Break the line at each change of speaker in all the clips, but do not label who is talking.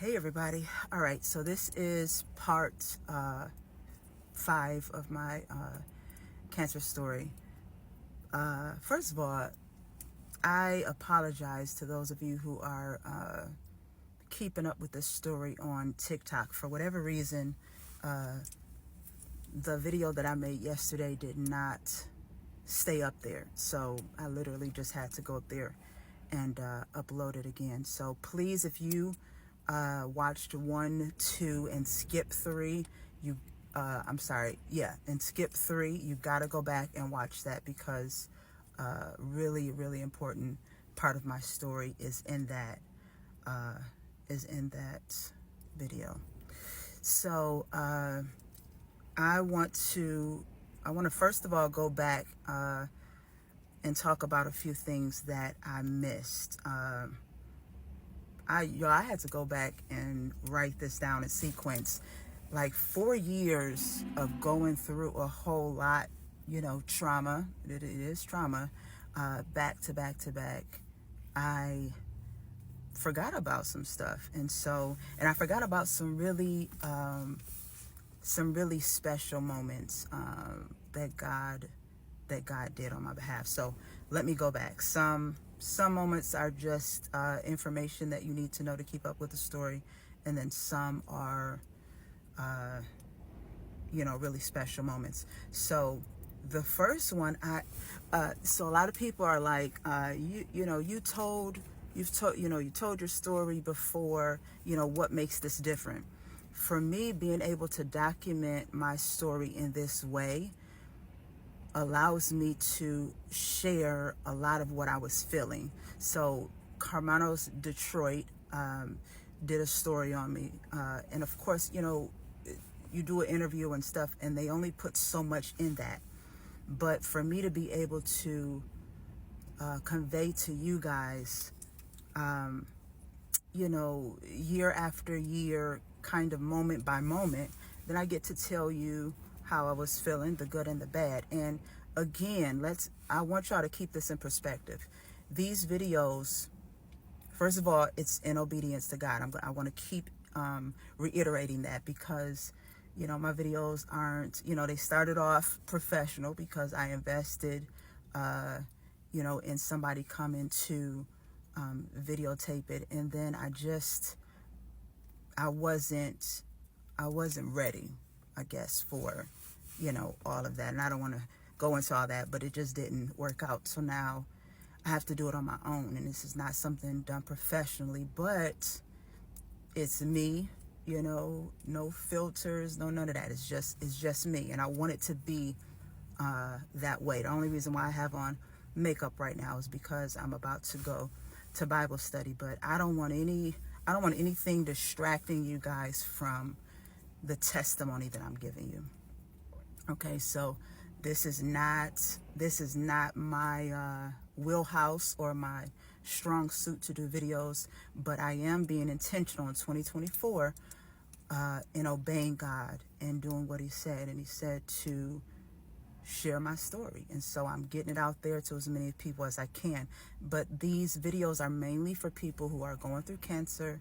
Hey everybody. All right, so this is part 5 of my cancer story. First of all, I apologize to those of you who are keeping up with this story on TikTok. For whatever reason, the video that I made yesterday did not stay up there. So I literally just had to go up there and upload it again. So please, if you watched 1, 2, and skip 3, and skip 3, you got to go back and watch that because really, really important part of my story is in that video. So I want to first of all go back and talk about a few things that I missed. I had to go back and write this down in sequence. Like 4 years of going through a whole lot, trauma. It is trauma. Back to back to back. I forgot about some stuff, and I forgot about some really special moments that God did on my behalf. So let me go back. Some moments are just information that you need to know to keep up with the story, and then some are really special moments. So the first one, so a lot of people are like, you told your story before, what makes this different? For me, being able to document my story in this way allows me to share a lot of what I was feeling. So Hermanos Detroit did a story on me. And of course, you do an interview and stuff, and they only put so much in that. But for me to be able to convey to you guys, year after year, kind of moment by moment, then I get to tell you how I was feeling, the good and the bad. And again, I want y'all to keep this in perspective. These videos, first of all, it's in obedience to God. I want to keep reiterating that because, my videos aren't, they started off professional because I invested, in somebody coming to videotape it. And then I wasn't ready, I guess, for, all of that. And I don't want to go into all that, but it just didn't work out. So now I have to do it on my own. And this is not something done professionally, but it's me, no filters, no none of that. It's just me. And I want it to be that way. The only reason why I have on makeup right now is because I'm about to go to Bible study, but I don't want anything distracting you guys from the testimony that I'm giving you. Okay, so this is not my wheelhouse or my strong suit to do videos, but I am being intentional in 2024 in obeying God and doing what he said. And he said to share my story, and so I'm getting it out there to as many people as I can. But these videos are mainly for people who are going through cancer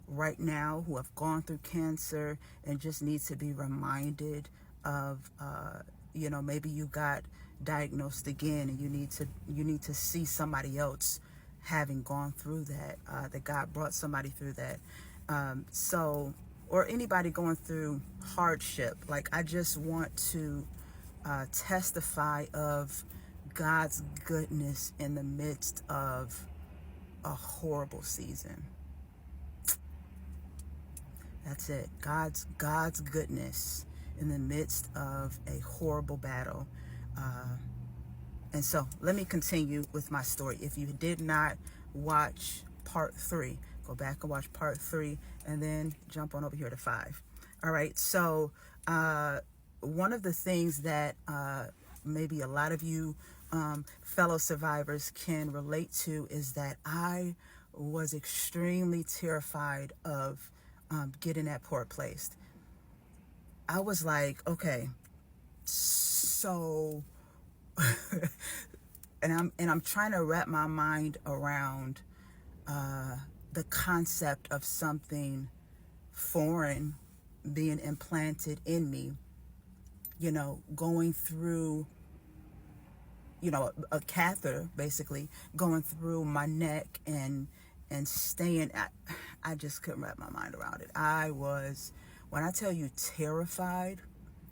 right now, who have gone through cancer and just need to be reminded of maybe you got diagnosed again and you need to see somebody else having gone through that, that God brought somebody through that. Or anybody going through hardship. Like, I just want to testify of God's goodness in the midst of a horrible season. That's it. God's goodness in the midst of a horrible battle. And so let me continue with my story. If you did not watch part 3, go back and watch part 3 and then jump on over here to 5. All right. So one of the things that maybe a lot of you fellow survivors can relate to is that I was extremely terrified of getting that port placed. I was like, okay, so and I'm trying to wrap my mind around the concept of something foreign being implanted in me, you know, going through, you know, a catheter basically going through my neck and staying. I just couldn't wrap my mind around it. I was, when I tell you terrified,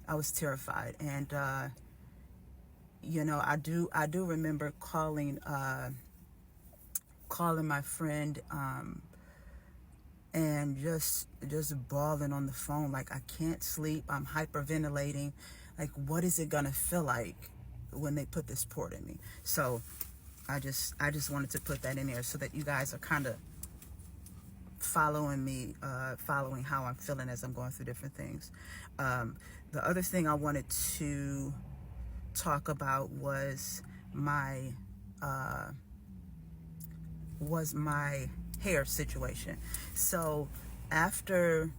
I was terrified. And you know, I do remember calling my friend, and just bawling on the phone, like, I can't sleep, I'm hyperventilating, like, what is it gonna feel like when they put this port in me? So I just wanted to put that in there so that you guys are kind of following me, following how I'm feeling as I'm going through different things. The other thing I wanted to talk about was my hair situation. So after,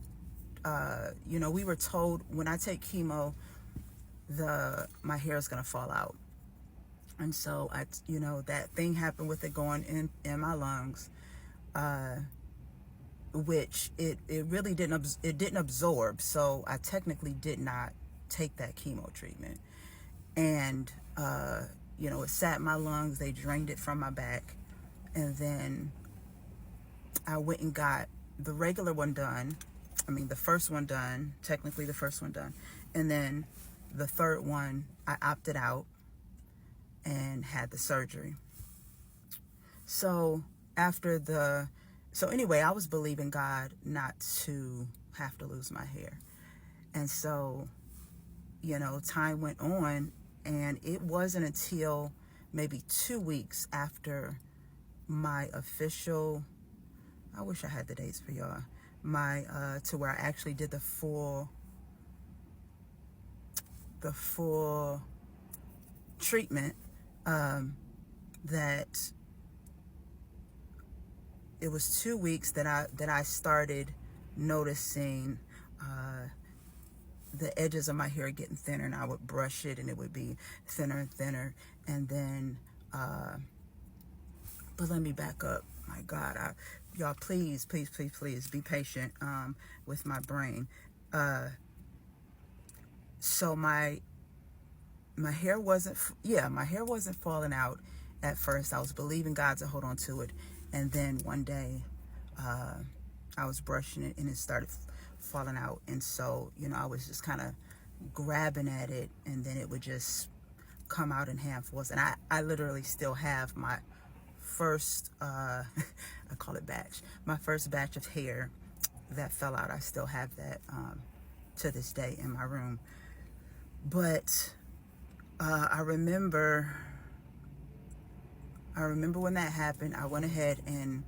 you know, we were told when I take chemo, my hair is gonna fall out. And so you know, that thing happened with it going in my lungs, which it really didn't absorb. So I technically did not take that chemo treatment. And, you know, it sat in my lungs, they drained it from my back. And then I went and got the regular one done. I mean, the first one done, technically the first one done. And then the third one, I opted out and had the surgery. So anyway, I was believing God not to have to lose my hair. And so, you know, time went on, and it wasn't until maybe 2 weeks after my official, I wish I had the dates for y'all, to where I actually did the full treatment, that it was 2 weeks that I started noticing the edges of my hair getting thinner, and I would brush it and it would be thinner and thinner. And then but let me back up. My God, y'all, please be patient with my brain. So my hair wasn't falling out at first. I was believing God to hold on to it, and then one day I was brushing it and it started falling out. And so, you know, I was just kind of grabbing at it, and then it would just come out in handfuls. And I literally still have my first I call it batch, my first batch of hair that fell out. I still have that to this day in my room. But I remember when that happened, I went ahead and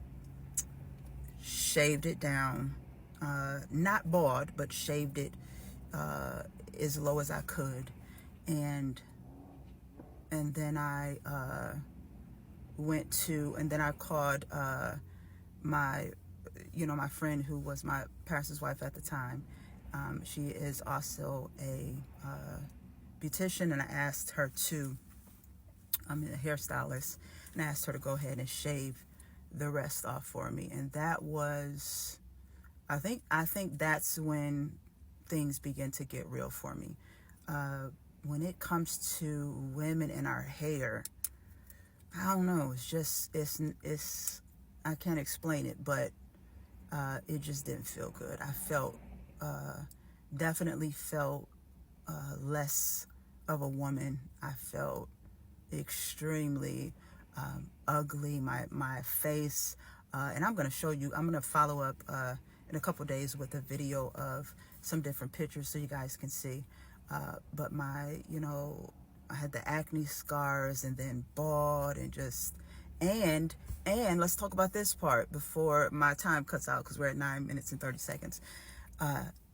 shaved it down, not bald, but shaved it as low as I could. And then I I called my friend who was my pastor's wife at the time. She is also a beautician, and I asked her to, I'm a hairstylist, and I asked her to go ahead and shave the rest off for me. And that was, I think that's when things begin to get real for me. When it comes to women and our hair, I don't know, it's I can't explain it, but it just didn't feel good. I definitely felt less of a woman. I felt extremely ugly. My face, and I'm going to follow up in a couple days with a video of some different pictures so you guys can see. But I had the acne scars, and then bald, and let's talk about this part before my time cuts out, because we're at 9 minutes and 30 seconds.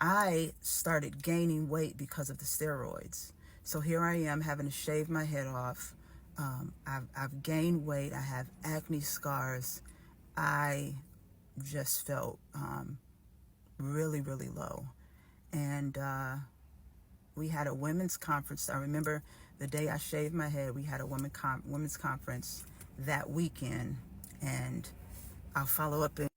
I started gaining weight because of the steroids. So here I am having to shave my head off. I've gained weight. I have acne scars. I just felt really, really low. And we had a women's conference. I remember the day I shaved my head, we had a women's conference that weekend. And I'll follow up in